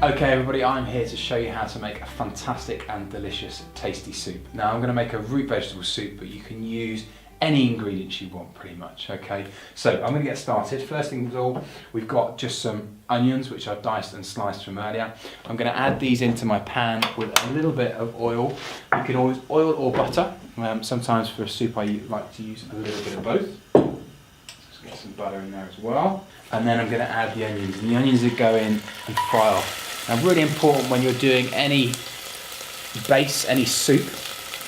Okay everybody, I'm here to show you how to make a fantastic and delicious tasty soup. Now I'm going to make a root vegetable soup, but you can use any ingredients you want pretty much, okay? So I'm going to get started. First thing of all, we've got just some onions which I've diced and sliced from earlier. I'm going to add these into my pan with a little bit of oil. You can always oil or butter. Sometimes for a soup I like to use a little bit of both. Just get some butter in there as well. And then I'm going to add the onions. And the onions that go in and fry off. Now really important when you're doing any base, any soup,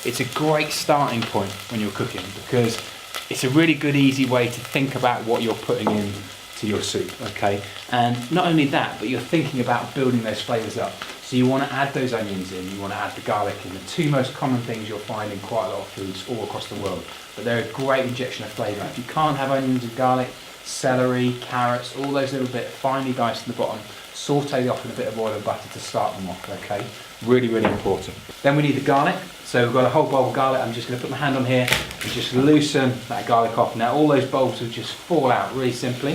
it's a great starting point when you're cooking because it's a really good easy way to think about what you're putting in to your soup, okay? And not only that, but you're thinking about building those flavours up. So you want to add those onions in, you want to add the garlic in, the two most common things you'll find in quite a lot of foods all across the world. But they're a great injection of flavour. If you can't have onions and garlic, celery, carrots, all those little bits finely diced at the bottom, saute them off with a bit of oil and butter to start them off, okay? Really, really important. Then we need the garlic. So we've got a whole bulb of garlic. I'm just going to put my hand on here and just loosen that garlic off. Now all those bulbs will just fall out really simply,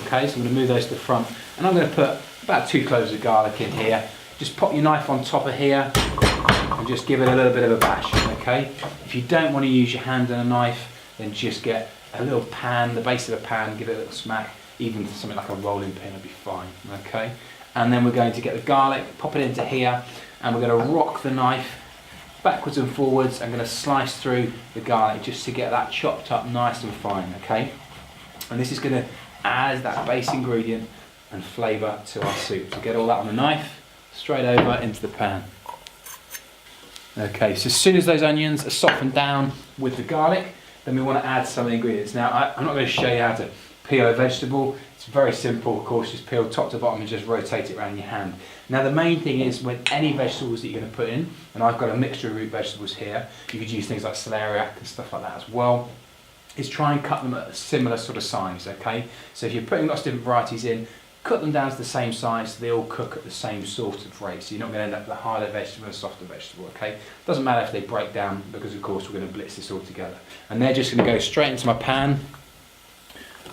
okay? So I'm going to move those to the front and I'm going to put about 2 cloves of garlic in here. Just pop your knife on top of here and just give it a little bit of a bash, okay? If you don't want to use your hand and a knife, then just get a little pan, the base of a pan, give it a little smack. Even something like a rolling pin would be fine, okay? And then we're going to get the garlic, pop it into here, and we're going to rock the knife backwards and forwards. I'm going to slice through the garlic just to get that chopped up nice and fine, okay? And this is going to add that base ingredient and flavour to our soup. So get all that on the knife, straight over into the pan. Okay, so as soon as those onions are softened down with the garlic, then we want to add some of the ingredients. Now, I'm not going to show you how to peel a vegetable. It's very simple, of course, just peel top to bottom and just rotate it around your hand. Now the main thing is with any vegetables that you're going to put in, and I've got a mixture of root vegetables here, you could use things like celeriac and stuff like that as well, is try and cut them at a similar sort of size, okay? So if you're putting lots of different varieties in, cut them down to the same size so they all cook at the same sort of rate, so you're not going to end up with a harder vegetable and a softer vegetable, okay? Doesn't matter if they break down because of course we're going to blitz this all together. And they're just going to go straight into my pan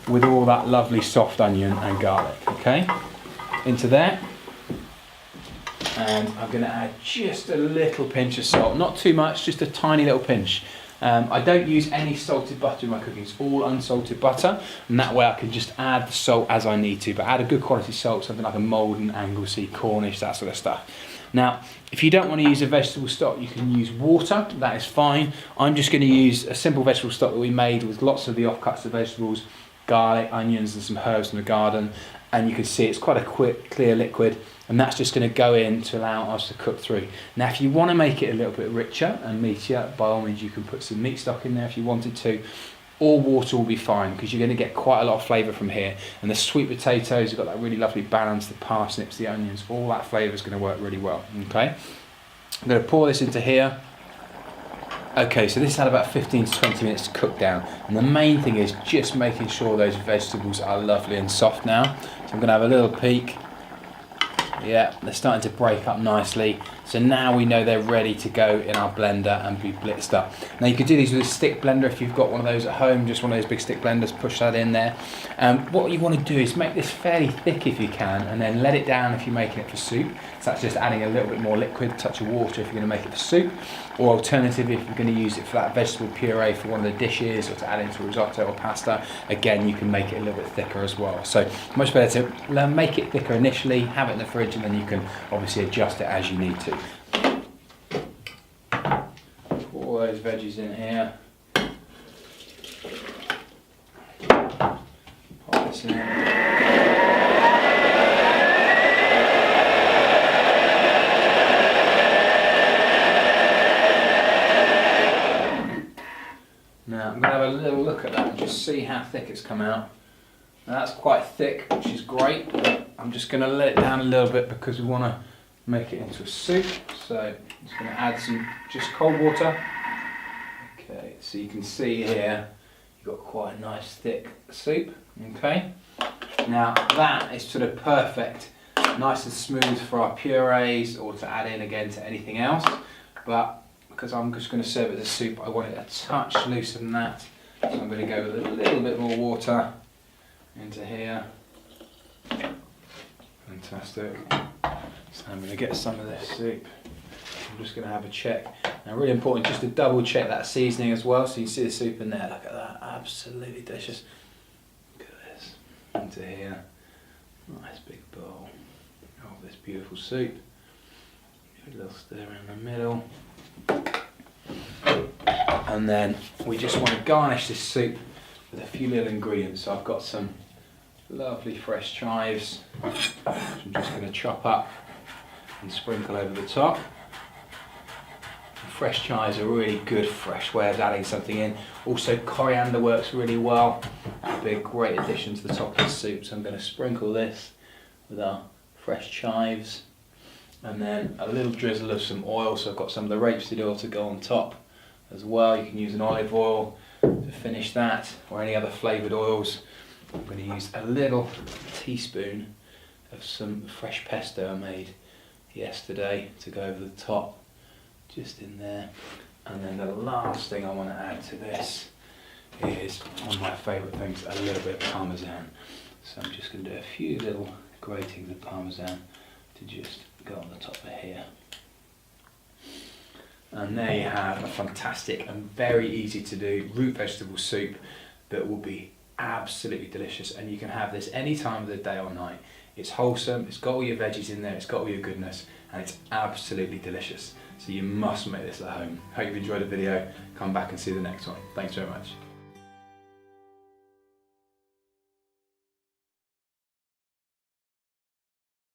with all that lovely soft onion and garlic, okay? Into there. And I'm going to add just a little pinch of salt, not too much, just a tiny little pinch. I don't use any salted butter in my cooking, it's all unsalted butter, and that way I can just add the salt as I need to, but add a good quality salt, something like a Maldon, Anglesey, Cornish, that sort of stuff. Now, if you don't want to use a vegetable stock, you can use water, that is fine. I'm just going to use a simple vegetable stock that we made with lots of the offcuts of vegetables, garlic, onions and some herbs from the garden, and you can see it's quite a quick, clear liquid, and that's just going to go in to allow us to cook through. Now if you want to make it a little bit richer and meatier, by all means you can put some meat stock in there if you wanted to, or water will be fine because you're going to get quite a lot of flavour from here, and the sweet potatoes, you've got that really lovely balance, the parsnips, the onions, all that flavour is going to work really well, okay? I'm going to pour this into here. Okay, so this had about 15 to 20 minutes to cook down, and the main thing is just making sure those vegetables are lovely and soft now. So I'm going to have a little peek. Yeah, they're starting to break up nicely. So now we know they're ready to go in our blender and be blitzed up. Now you could do these with a stick blender if you've got one of those at home, just one of those big stick blenders, push that in there. What you want to do is make this fairly thick if you can, and then let it down if you're making it for soup. So that's just adding a little bit more liquid, touch of water if you're going to make it for soup. Or alternatively, if you're going to use it for that vegetable puree for one of the dishes or to add into risotto or pasta, again you can make it a little bit thicker as well. So much better to make it thicker initially, have it in the fridge, and then you can obviously adjust it as you need to. Put all those veggies in here. Pop this in. Now I'm going to have a little look at that and just see how thick it's come out. Now that's quite thick, which is great. I'm just going to let it down a little bit because we want to make it into a soup. So I'm just going to add some just cold water. Okay, so you can see here you've got quite a nice thick soup. Okay, now that is sort of perfect, nice and smooth for our purees or to add in again to anything else. But because I'm just going to serve it as a soup, I want it a touch looser than that. So I'm going to go with a little bit more water into here. Fantastic. So I'm going to get some of this soup. I'm just going to have a check. Now really important just to double check that seasoning as well. So you see the soup in there, look at that, absolutely delicious. Look at this, into here. Nice big bowl of this beautiful soup. Give it a little stir in the middle. And then we just want to garnish this soup with a few little ingredients. So I've got some lovely fresh chives, which I'm just going to chop up and sprinkle over the top. Fresh chives are a really good fresh way of adding something in. Also coriander works really well. It'll be a great addition to the top of the soup. So I'm going to sprinkle this with our fresh chives. And then a little drizzle of some oil. So I've got some of the rapeseed oil to go on top as well. You can use an olive oil to finish that, or any other flavoured oils. I'm going to use a little teaspoon of some fresh pesto I made yesterday to go over the top. Just in there. And then the last thing I want to add to this is one of my favourite things, a little bit of parmesan. So I'm just going to do a few little gratings of parmesan to just go on the top of here. And there you have a fantastic and very easy to do root vegetable soup that will be absolutely delicious, and you can have this any time of the day or night. It's wholesome, it's got all your veggies in there, it's got all your goodness, and it's absolutely delicious. So you must make this at home. Hope you've enjoyed the video. Come back and see the next one. Thanks very much.